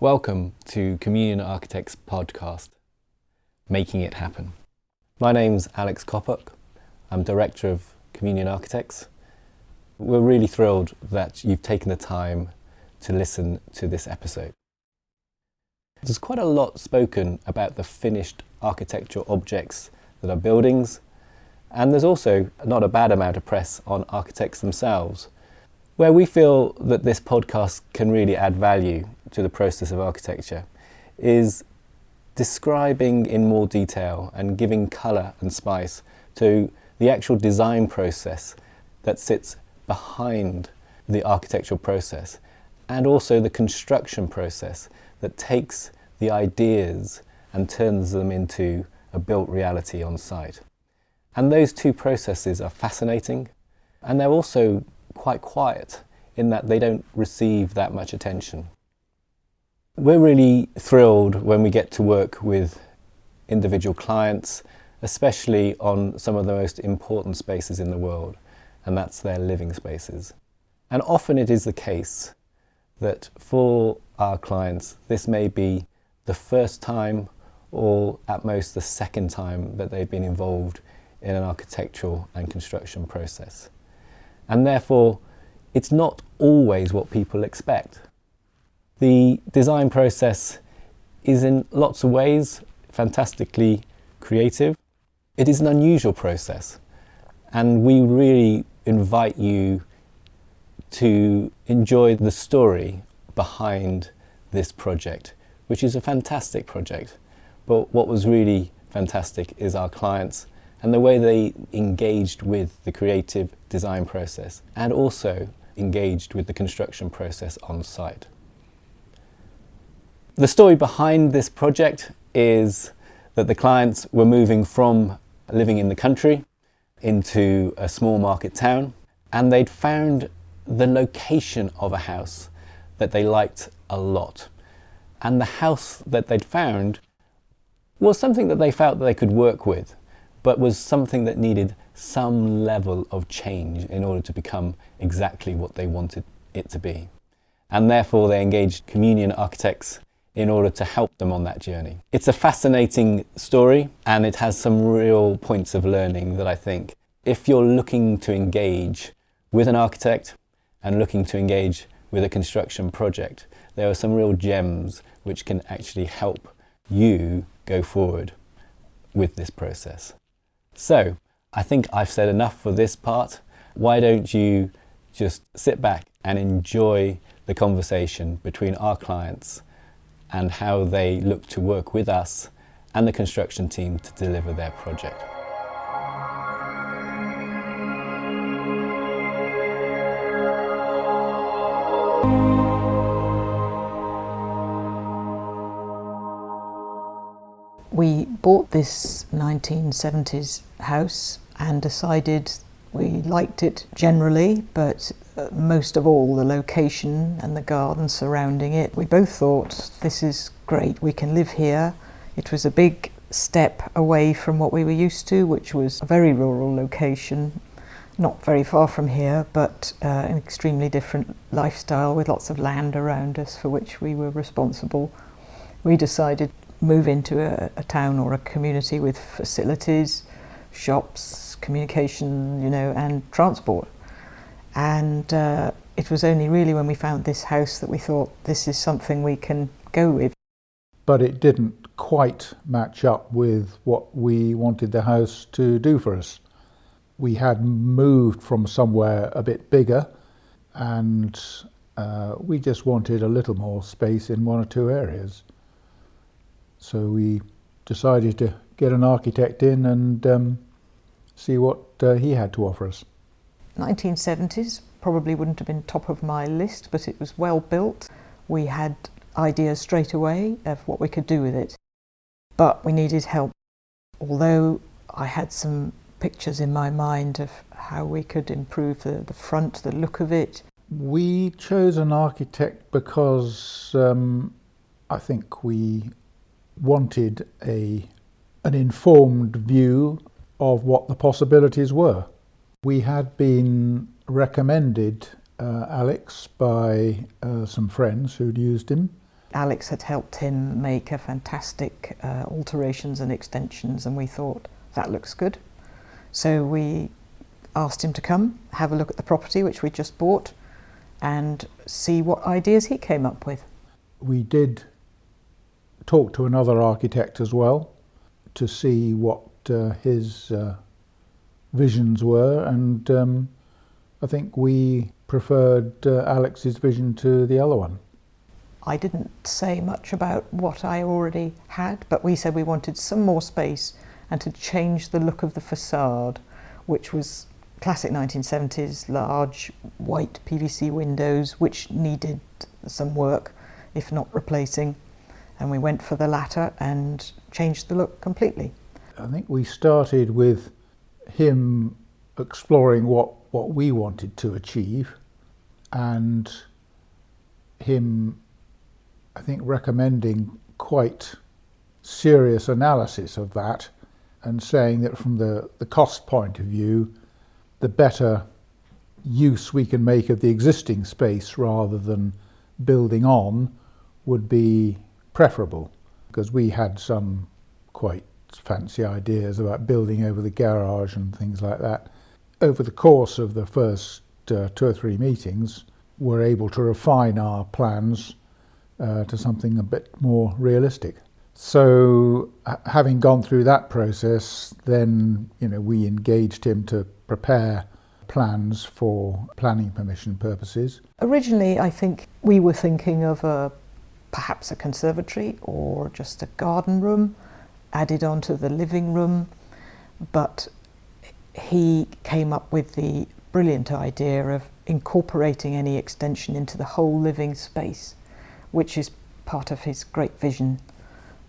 Welcome to Communion Architects podcast, Making It Happen. My name's Alex Kopok. I'm Director of Communion Architects. We're really thrilled that you've taken the time to listen to this episode. There's quite a lot spoken about the finished architectural objects that are buildings, and there's also not a bad amount of press on architects themselves. Where we feel that this podcast can really add value to the process of architecture is describing in more detail and giving colour and spice to the actual design process that sits behind the architectural process, and also the construction process that takes the ideas and turns them into a built reality on site. And those two processes are fascinating, and they're also quite quiet in that they don't receive that much attention. We're really thrilled when we get to work with individual clients, especially on some of the most important spaces in the world, and that's their living spaces. And often it is the case that for our clients, this may be the first time or at most the second time that they've been involved in an architectural and construction process. And therefore, it's not always what people expect. The design process is in lots of ways fantastically creative. It is an unusual process, and we really invite you to enjoy the story behind this project, which is a fantastic project. But what was really fantastic is our clients and the way they engaged with the creative design process and also engaged with the construction process on site. The story behind this project is that the clients were moving from living in the country into a small market town, and they'd found the location of a house that they liked a lot. And the house that they'd found was something that they felt that they could work with, but was something that needed some level of change in order to become exactly what they wanted it to be. And therefore they engaged Communion Architects in order to help them on that journey. It's a fascinating story, and it has some real points of learning that I think, if you're looking to engage with an architect and looking to engage with a construction project, there are some real gems which can actually help you go forward with this process. So, I think I've said enough for this part. Why don't you just sit back and enjoy the conversation between our clients and how they look to work with us and the construction team to deliver their project. We bought this 1970s house and decided we liked it generally, but most of all the location and the garden surrounding it. We both thought, this is great, we can live here. It was a big step away from what we were used to, which was a very rural location, not very far from here, but an extremely different lifestyle with lots of land around us for which we were responsible. We decided to move into a town or a community with facilities, shops, communication, and transport. And it was only really when we found this house that we thought, this is something we can go with. But it didn't quite match up with what we wanted the house to do for us. We had moved from somewhere a bit bigger, and we just wanted a little more space in one or two areas. So we decided to get an architect in and see what he had to offer us. 1970s probably wouldn't have been top of my list, but it was well built. We had ideas straight away of what we could do with it, but we needed help. Although I had some pictures in my mind of how we could improve the front, the look of it. We chose an architect because I think we wanted an informed view of what the possibilities were. We had been recommended Alex by some friends who'd used him, Alex had helped him make a fantastic alterations and extensions, and we thought that looks good. So we asked him to come, have a look at the property which we just bought, and see what ideas he came up with. We did talk to another architect as well to see what his visions were, and I think we preferred Alex's vision to the other one. I didn't say much about what I already had, but we said we wanted some more space and to change the look of the facade, which was classic 1970s, large white PVC windows, which needed some work, if not replacing. And we went for the latter and changed the look completely. I think we started with him exploring what we wanted to achieve, and him, I think, recommending quite serious analysis of that, and saying that from the cost point of view, the better use we can make of the existing space rather than building on would be preferable, because we had some quite fancy ideas about building over the garage and things like that. Over the course of the first 2 or 3 meetings, we're able to refine our plans to something a bit more realistic. So having gone through that process, then we engaged him to prepare plans for planning permission purposes. Originally, I think we were thinking of perhaps a conservatory or just a garden room added onto the living room, but he came up with the brilliant idea of incorporating any extension into the whole living space, which is part of his great vision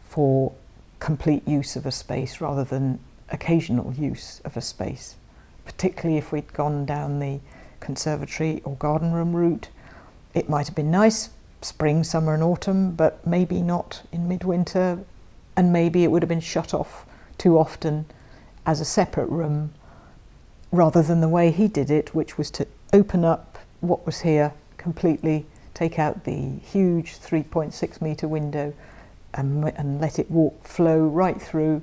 for complete use of a space rather than occasional use of a space. Particularly if we'd gone down the conservatory or garden room route, it might have been nice spring, summer and autumn, but maybe not in midwinter, and maybe it would have been shut off too often as a separate room, rather than the way he did it, which was to open up what was here completely, take out the huge 3.6 metre window and let it flow right through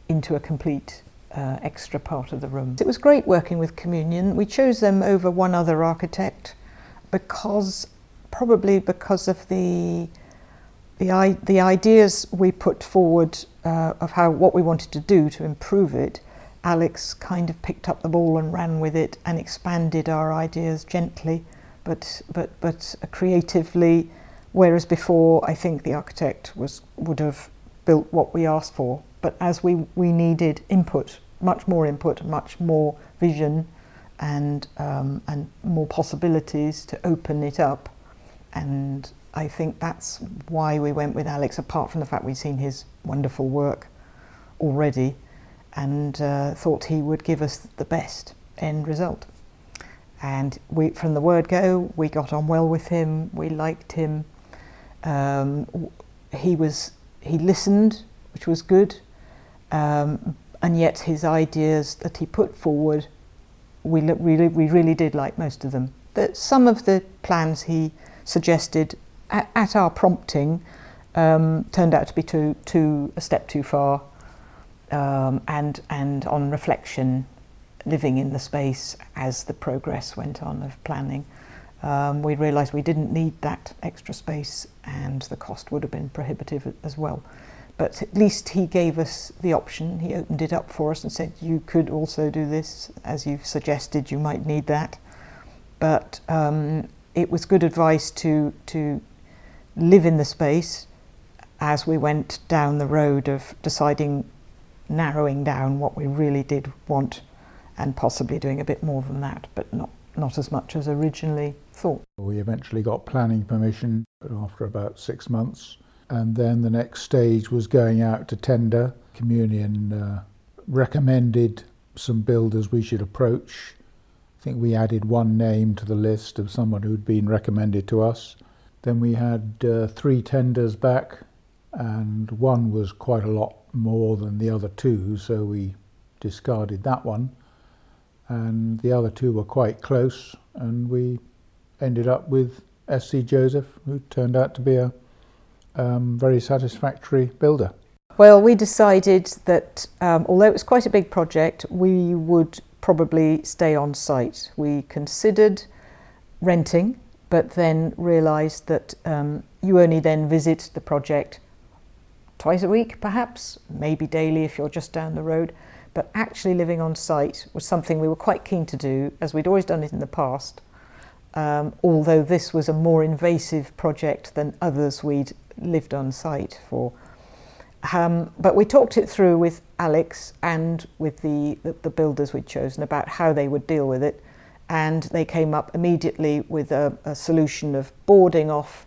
into a complete extra part of the room. It was great working with Communion. We chose them over one other architect probably because of the ideas we put forward of what we wanted to do to improve it. Alex kind of picked up the ball and ran with it and expanded our ideas gently, but creatively. Whereas before, I think the architect would have built what we asked for. But as we needed input, much more vision, and more possibilities to open it up. And I think that's why we went with Alex, apart from the fact we'd seen his wonderful work already, and thought he would give us the best end result. And from the word go, we got on well with him. We liked him. He listened, which was good, and yet his ideas that he put forward, we really did like most of them. Some of the plans he suggested at our prompting turned out to be a step too far, and on reflection, living in the space as the progress went on of planning, we realised we didn't need that extra space, and the cost would have been prohibitive as well. But at least he gave us the option. He opened it up for us and said, you could also do this, as you've suggested, you might need that. But it was good advice to live in the space as we went down the road of narrowing down what we really did want, and possibly doing a bit more than that, but not as much as originally thought. We eventually got planning permission after about 6 months, and then the next stage was going out to tender. Communion recommended some builders we should approach. I think we added one name to the list of someone who'd been recommended to us. Then we had 3 tenders back, and one was quite a lot more than the other 2, so we discarded that one. And the other 2 were quite close, and we ended up with SC Joseph, who turned out to be a very satisfactory builder. Well, we decided that although it was quite a big project, we would probably stay on site. We considered renting, but then realised that you only then visit the project twice a week, perhaps, maybe daily if you're just down the road. But actually living on site was something we were quite keen to do, as we'd always done it in the past, although this was a more invasive project than others we'd lived on site for. But we talked it through with Alex and with the builders we'd chosen about how they would deal with it, and they came up immediately with a solution of boarding off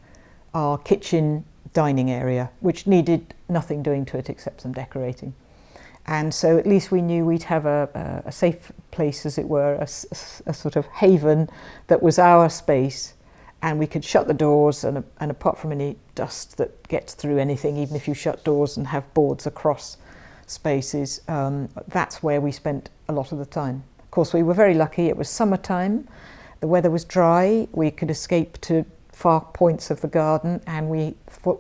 our kitchen dining area, which needed nothing doing to it except some decorating. And so at least we knew we'd have a safe place, as it were, a sort of haven that was our space, and we could shut the doors, and apart from any dust that gets through anything, even if you shut doors and have boards across spaces, that's where we spent a lot of the time. Of course, we were very lucky. It was summertime, the weather was dry, we could escape to far points of the garden, and we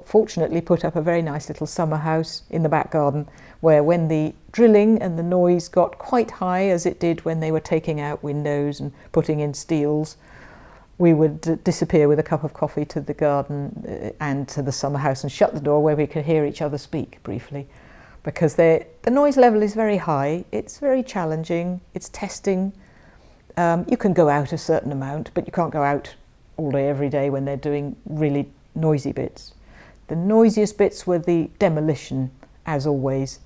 fortunately put up a very nice little summer house in the back garden, where when the drilling and the noise got quite high, as it did when they were taking out windows and putting in steels, we would disappear with a cup of coffee to the garden and to the summer house and shut the door, where we could hear each other speak briefly, because the noise level is very high. It's very challenging, it's testing. You can go out a certain amount, but you can't go out all day every day when they're doing really noisy bits. The noisiest bits were the demolition, as always.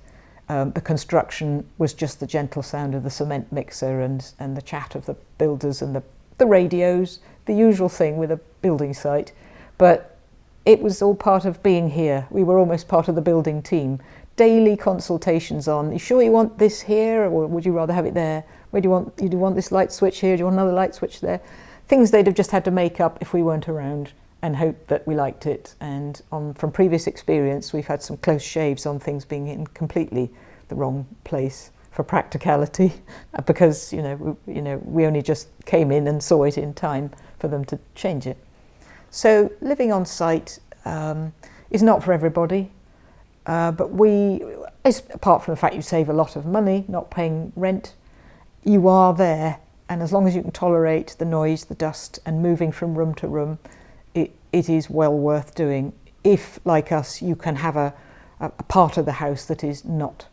The construction was just the gentle sound of the cement mixer and the chat of the builders and the radios, the usual thing with a building site. But it was all part of being here. We were almost part of the building team. Daily consultations on, you sure you want this here, or would you rather have it there? Where do you want this light switch here? Do you want another light switch there? Things they'd have just had to make up if we weren't around, and hope that we liked it. And from previous experience, we've had some close shaves on things being in completely the wrong place for practicality, because we only just came in and saw it in time for them to change it. So living on site is not for everybody, but apart from the fact you save a lot of money not paying rent, you are there. And as long as you can tolerate the noise, the dust, and moving from room to room, it is well worth doing. If, like us, you can have a part of the house that is not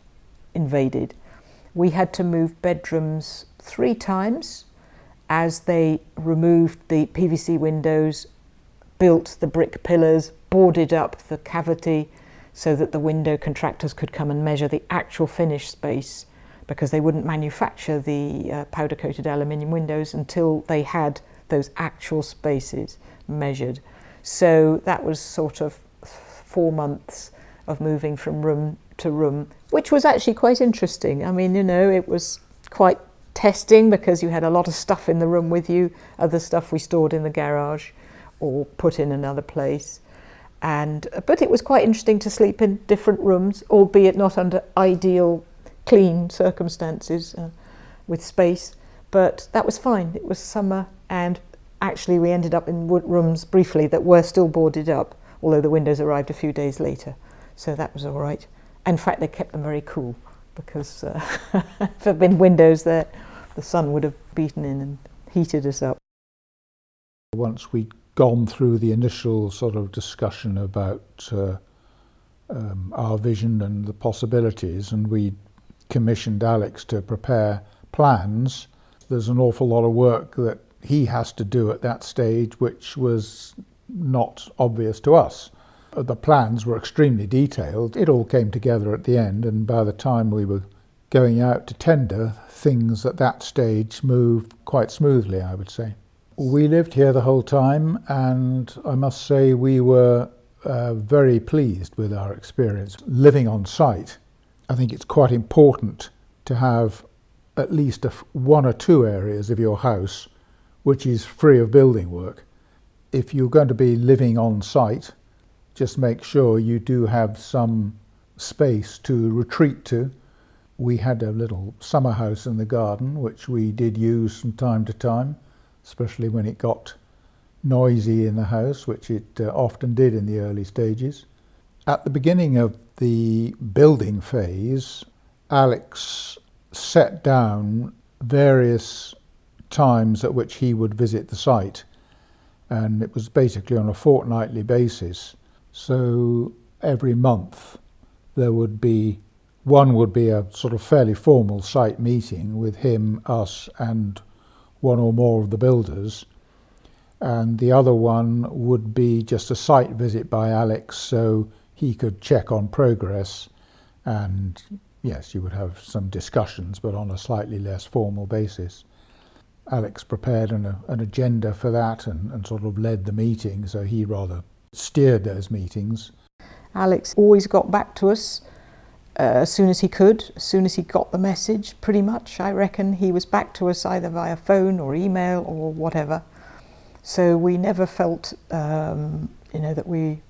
invaded. We had to move bedrooms 3 times as they removed the PVC windows, built the brick pillars, boarded up the cavity so that the window contractors could come and measure the actual finished space, because they wouldn't manufacture the powder-coated aluminium windows until they had those actual spaces measured. So that was sort of 4 months of moving from room to room, which was actually quite interesting. I mean, it was quite testing, because you had a lot of stuff in the room with you, other stuff we stored in the garage or put in another place. But it was quite interesting to sleep in different rooms, albeit not under ideal clean circumstances with space, but that was fine. It was summer, and actually we ended up in rooms briefly that were still boarded up, although the windows arrived a few days later, so that was all right. In fact, they kept them very cool, because if there'd been windows there, the sun would have beaten in and heated us up. Once we'd gone through the initial sort of discussion about our vision and the possibilities, and we commissioned Alex to prepare plans, there's an awful lot of work that he has to do at that stage, which was not obvious to us. The plans were extremely detailed. It all came together at the end, and by the time we were going out to tender, things at that stage moved quite smoothly, I would say. We lived here the whole time, and I must say we were very pleased with our experience living on site. I think it's quite important to have at least 1 or 2 areas of your house which is free of building work. If you're going to be living on site, just make sure you do have some space to retreat to. We had a little summer house in the garden, which we did use from time to time, especially when it got noisy in the house, which it often did in the early stages. At the beginning of the building phase, Alex set down various times at which he would visit the site, and it was basically on a fortnightly basis. So every month there would be a sort of fairly formal site meeting with him, us, and one or more of the builders, and the other one would be just a site visit by Alex so he could check on progress, and yes, you would have some discussions, but on a slightly less formal basis. Alex prepared an agenda for that and sort of led the meeting, so he rather steered those meetings. Alex always got back to us as soon as he could, as soon as he got the message, pretty much. I reckon he was back to us either via phone or email or whatever. So we never felt, that we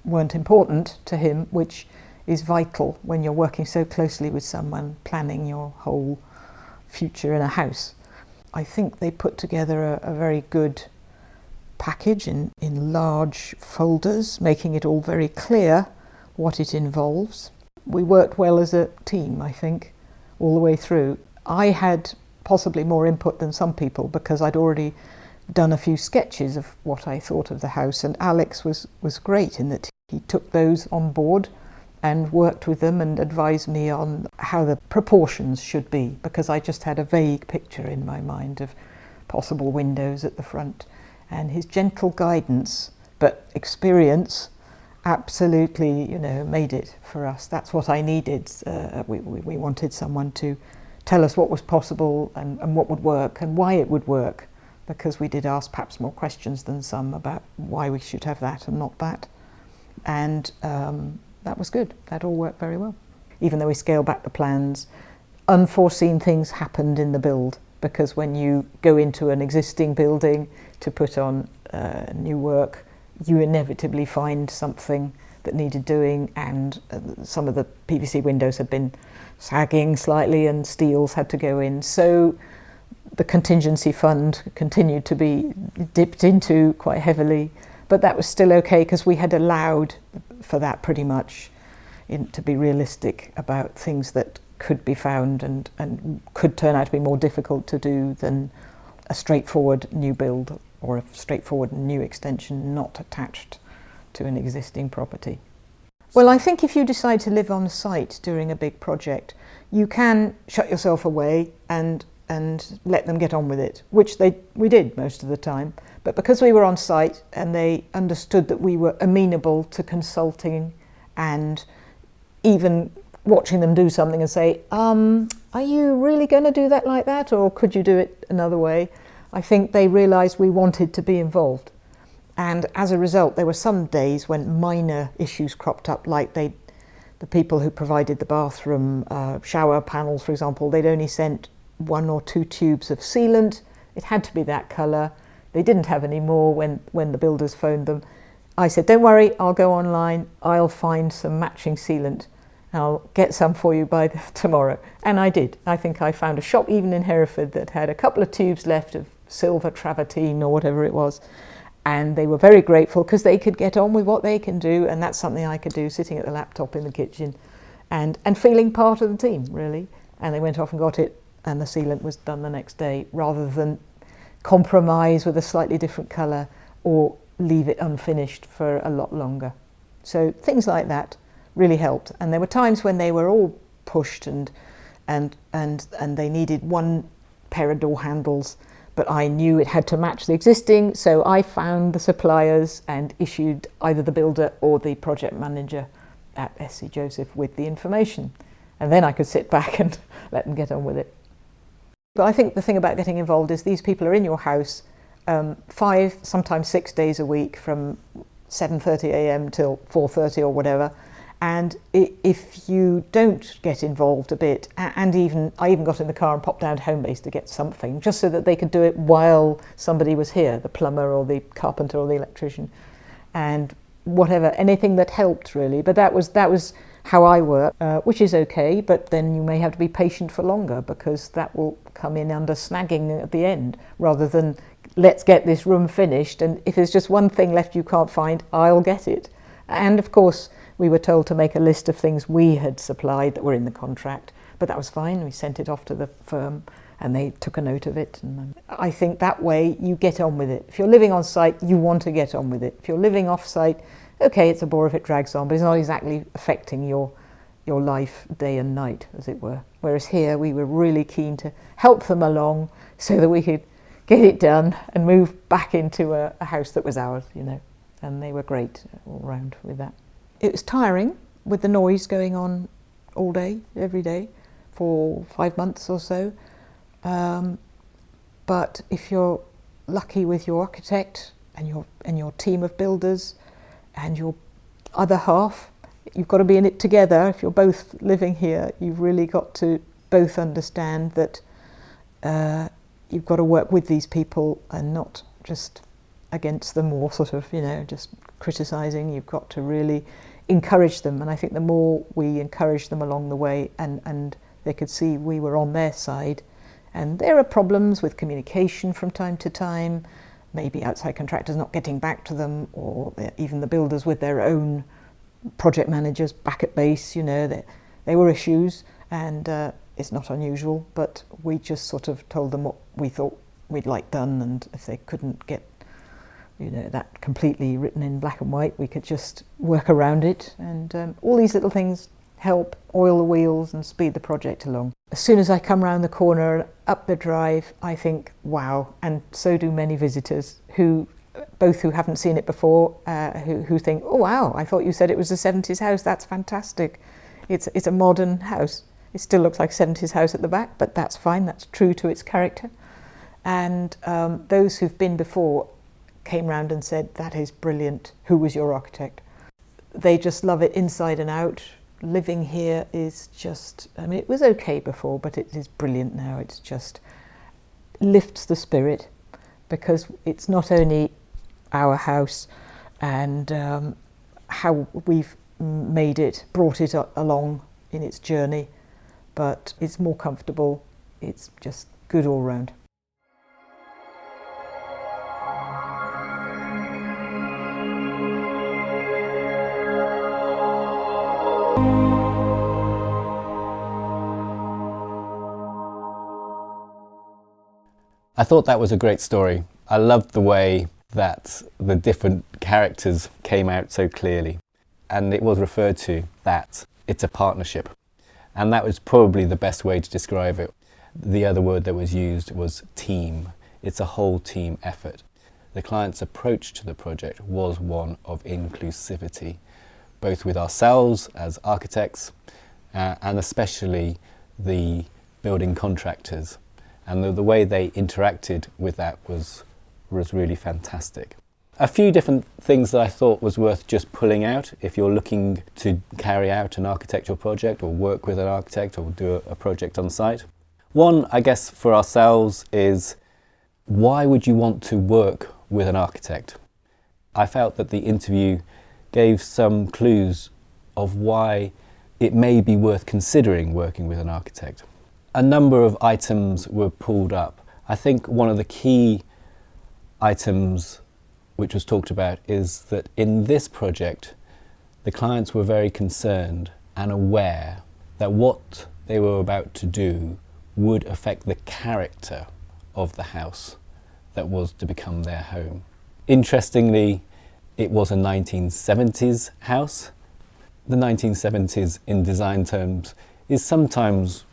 weren't important to him, which is vital when you're working so closely with someone, planning your whole future in a house. I think they put together a very good package in large folders, making it all very clear what it involves. We worked well as a team, I think, all the way through. I had possibly more input than some people because I'd already done a few sketches of what I thought of the house, and Alex was great in that he took those on board and worked with them and advised me on how the proportions should be, because I just had a vague picture in my mind of possible windows at the front. And his gentle guidance, but experience, absolutely, made it for us. That's what I needed. We wanted someone to tell us what was possible and what would work and why it would work, because we did ask perhaps more questions than some about why we should have that and not that. And that was good. That all worked very well. Even though we scaled back the plans, unforeseen things happened in the build, because when you go into an existing building to put on new work, you inevitably find something that needed doing, and some of the PVC windows had been sagging slightly and steels had to go in. So the contingency fund continued to be dipped into quite heavily, but that was still okay because we had allowed for that pretty much, to be realistic about things that could be found and could turn out to be more difficult to do than a straightforward new build or a straightforward new extension not attached to an existing property. Well, I think if you decide to live on site during a big project, you can shut yourself away and let them get on with it, which we did most of the time. But because we were on site and they understood that we were amenable to consulting and even watching them do something and say, are you really going to do that like that, or could you do it another way? I think they realised we wanted to be involved. And as a result, there were some days when minor issues cropped up, like the people who provided the bathroom shower panels, for example, they'd only sent 1 or 2 tubes of sealant. It had to be that colour. They didn't have any more when the builders phoned them. I said, don't worry, I'll go online, I'll find some matching sealant. I'll get some for you by tomorrow. And I did. I think I found a shop even in Hereford that had a couple of tubes left of silver travertine or whatever it was. And they were very grateful because they could get on with what they can do, and that's something I could do sitting at the laptop in the kitchen and feeling part of the team, really. And they went off and got it, and the sealant was done the next day, rather than compromise with a slightly different colour or leave it unfinished for a lot longer. So things like that really helped. And there were times when they were all pushed and they needed one pair of door handles, but I knew it had to match the existing, so I found the suppliers and issued either the builder or the project manager at SC Joseph with the information. And then I could sit back and let them get on with it. But I think the thing about getting involved is these people are in your house 5, sometimes 6 days a week from 7:30 a.m. till 4:30 or whatever. And if you don't get involved a bit, and I even got in the car and popped down to Homebase to get something, just so that they could do it while somebody was here, the plumber or the carpenter or the electrician, and whatever, anything that helped really. But that was how I work, which is okay, but then you may have to be patient for longer, because that will come in under snagging at the end, rather than let's get this room finished, and if there's just one thing left you can't find, I'll get it. And of course, We were told to make a list of things we had supplied that were in the contract, but that was fine. We sent it off to the firm and they took a note of it. And I think that way you get on with it. If you're living on site, you want to get on with it. If you're living off site, okay, it's a bore if it drags on, but it's not exactly affecting your life day and night, as it were. Whereas here we were really keen to help them along so that we could get it done and move back into a house that was ours, you know. And they were great all round with that. It was tiring with the noise going on all day, every day, for 5 months or so. But if you're lucky with your architect and your team of builders and your other half, you've got to be in it together. If you're both living here, you've really got to both understand that you've got to work with these people and not just against them or sort of, you know, just criticising. You've got to really encourage them, and I think the more we encourage them along the way and they could see we were on their side. And there are problems with communication from time to time, maybe outside contractors not getting back to them, or even the builders with their own project managers back at base, you know, there were issues, and it's not unusual, but we just sort of told them what we thought we'd like done, and if they couldn't get, you know, that completely written in black and white, we could just work around it, and all these little things help oil the wheels and speed the project along. As soon as I come round the corner, up the drive, I think, wow, and so do many visitors who haven't seen it before, who think, oh wow, I thought you said it was a 70s house, that's fantastic. It's a modern house. It still looks like a 70s house at the back, but that's fine, that's true to its character. And those who've been before came round and said, that is brilliant, who was your architect? They just love it inside and out. Living here is just, I mean, it was okay before, but it is brilliant now. It's just lifts the spirit, because it's not only our house and how we've made it, brought it along in its journey, but it's more comfortable. It's just good all round. I thought that was a great story. I loved the way that the different characters came out so clearly. And it was referred to that it's a partnership. And that was probably the best way to describe it. The other word that was used was team. It's a whole team effort. The client's approach to the project was one of inclusivity, both with ourselves as architects and especially the building contractors. And the way they interacted with that was really fantastic. A few different things that I thought was worth just pulling out if you're looking to carry out an architectural project or work with an architect or do a project on site. One, I guess, for ourselves is, why would you want to work with an architect? I felt that the interview gave some clues of why it may be worth considering working with an architect. A number of items were pulled up. I think one of the key items which was talked about is that in this project, the clients were very concerned and aware that what they were about to do would affect the character of the house that was to become their home. Interestingly, it was a 1970s house. The 1970s in design terms is sometimes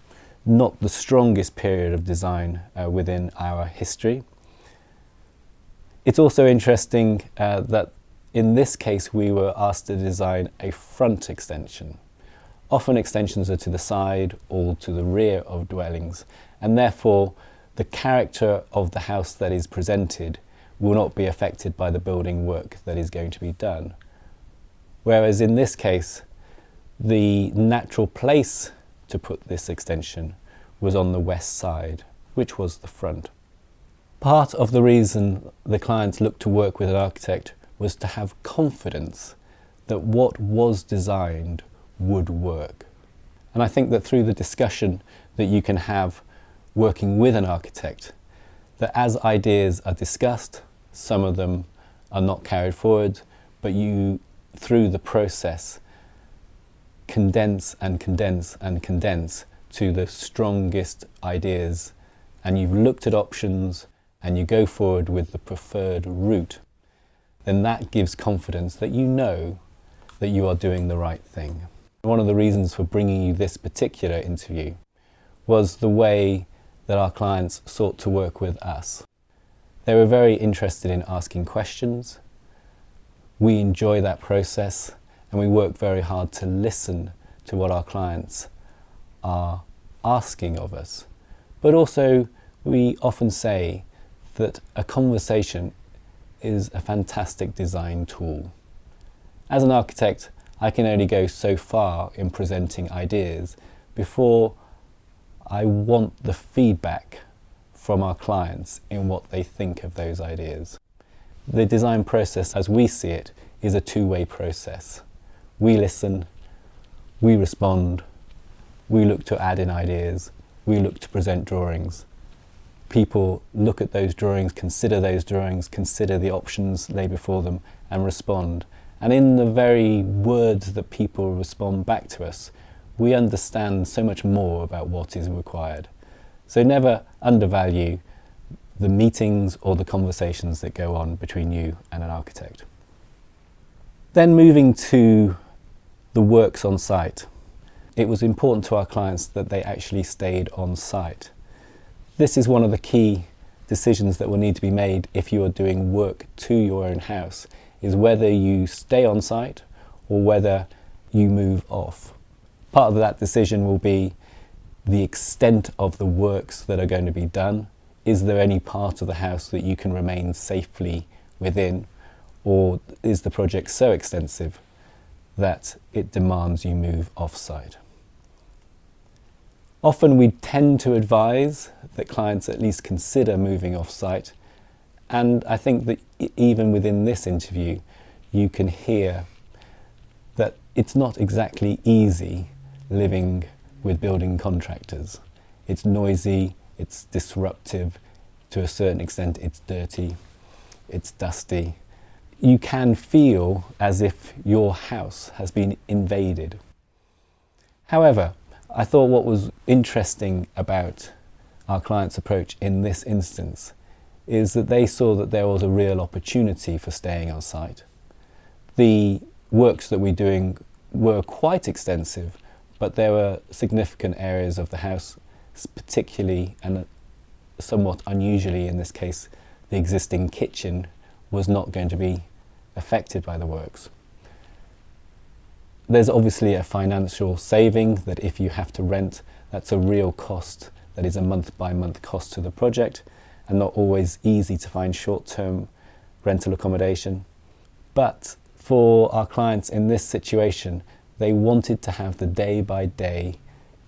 not the strongest period of design within our history. It's also interesting that in this case we were asked to design a front extension. Often extensions are to the side or to the rear of dwellings, and therefore the character of the house that is presented will not be affected by the building work that is going to be done. Whereas in this case, the natural place to put this extension was on the west side, which was the front. Part of the reason the clients looked to work with an architect was to have confidence that what was designed would work. And I think that through the discussion that you can have working with an architect, that as ideas are discussed, some of them are not carried forward, but you, through the process, condense and condense and condense to the strongest ideas, and you've looked at options and you go forward with the preferred route, then that gives confidence that you know that you are doing the right thing. One of the reasons for bringing you this particular interview was the way that our clients sought to work with us. They were very interested in asking questions. We enjoy that process, and we work very hard to listen to what our clients are asking of us. But also, we often say that a conversation is a fantastic design tool. As an architect, I can only go so far in presenting ideas before I want the feedback from our clients in what they think of those ideas. The design process, as we see it, is a two-way process. We listen, we respond, we look to add in ideas, we look to present drawings. People look at those drawings, consider the options lay before them, and respond. And in the very words that people respond back to us, we understand so much more about what is required. So never undervalue the meetings or the conversations that go on between you and an architect. Then moving to the works on site. It was important to our clients that they actually stayed on site. This is one of the key decisions that will need to be made if you are doing work to your own house, is whether you stay on site or whether you move off. Part of that decision will be the extent of the works that are going to be done. Is there any part of the house that you can remain safely within, or is the project so extensive that it demands you move off-site? Often we tend to advise that clients at least consider moving off-site, and I think that even within this interview you can hear that it's not exactly easy living with building contractors. It's noisy, it's disruptive, to a certain extent it's dirty, it's dusty. You can feel as if your house has been invaded. However, I thought what was interesting about our client's approach in this instance is that they saw that there was a real opportunity for staying on site. The works that we're doing were quite extensive, but there were significant areas of the house, particularly and somewhat unusually in this case, the existing kitchen was not going to be affected by the works. There's obviously a financial saving that if you have to rent, that's a real cost, that is a month-by-month cost to the project, and not always easy to find short-term rental accommodation. But for our clients in this situation, they wanted to have the day-by-day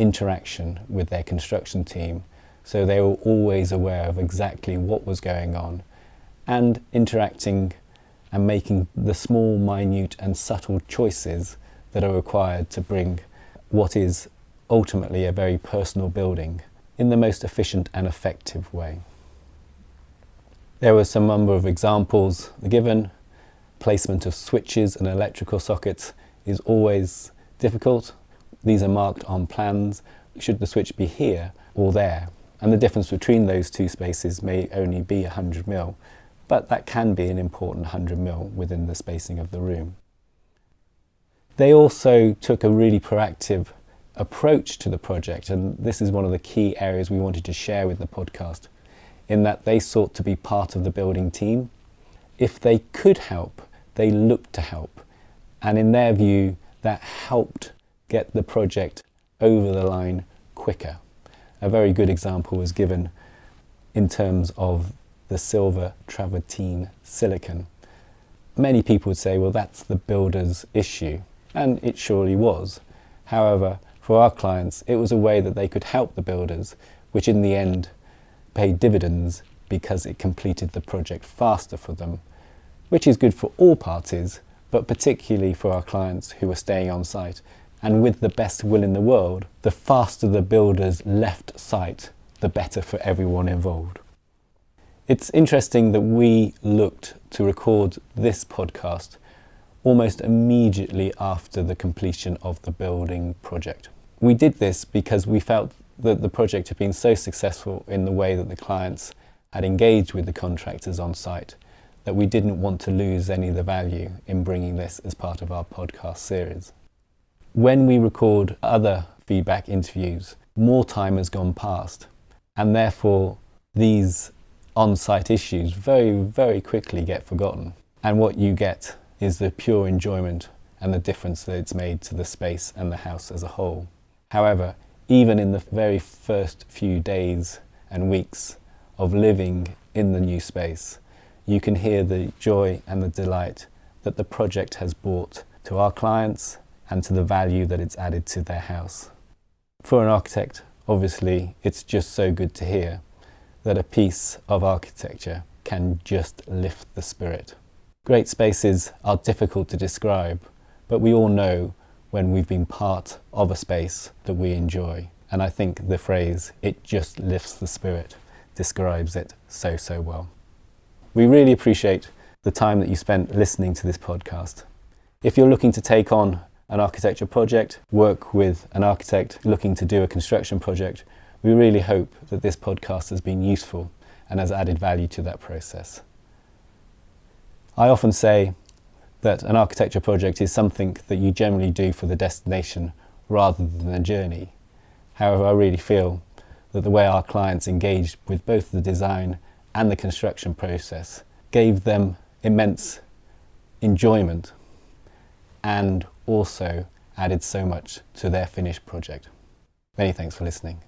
interaction with their construction team, so they were always aware of exactly what was going on, and interacting and making the small, minute and subtle choices that are required to bring what is ultimately a very personal building in the most efficient and effective way. There were some number of examples given. Placement of switches and electrical sockets is always difficult. These are marked on plans. Should the switch be here or there? And the difference between those two spaces may only be 100 mil, but that can be an important 100 mil within the spacing of the room. They also took a really proactive approach to the project, and this is one of the key areas we wanted to share with the podcast, in that they sought to be part of the building team. If they could help, they looked to help, and in their view that helped get the project over the line quicker. A very good example was given in terms of the silver travertine silicon. Many people would say, well, that's the builder's issue, and it surely was. However, for our clients, it was a way that they could help the builders, which in the end paid dividends because it completed the project faster for them, which is good for all parties, but particularly for our clients who were staying on site. And with the best will in the world, the faster the builders left site, the better for everyone involved. It's interesting that we looked to record this podcast almost immediately after the completion of the building project. We did this because we felt that the project had been so successful in the way that the clients had engaged with the contractors on site that we didn't want to lose any of the value in bringing this as part of our podcast series. When we record other feedback interviews, more time has gone past, and therefore these on-site issues very, very quickly get forgotten. And what you get is the pure enjoyment and the difference that it's made to the space and the house as a whole. However, even in the very first few days and weeks of living in the new space, you can hear the joy and the delight that the project has brought to our clients and to the value that it's added to their house. For an architect, obviously, it's just so good to hear that a piece of architecture can just lift the spirit. Great spaces are difficult to describe, but we all know when we've been part of a space that we enjoy. And I think the phrase, "it just lifts the spirit," describes it so, so well. We really appreciate the time that you spent listening to this podcast. If you're looking to take on an architecture project, work with an architect looking to do a construction project, we really hope that this podcast has been useful and has added value to that process. I often say that an architecture project is something that you generally do for the destination rather than the journey. However, I really feel that the way our clients engaged with both the design and the construction process gave them immense enjoyment and also added so much to their finished project. Many thanks for listening.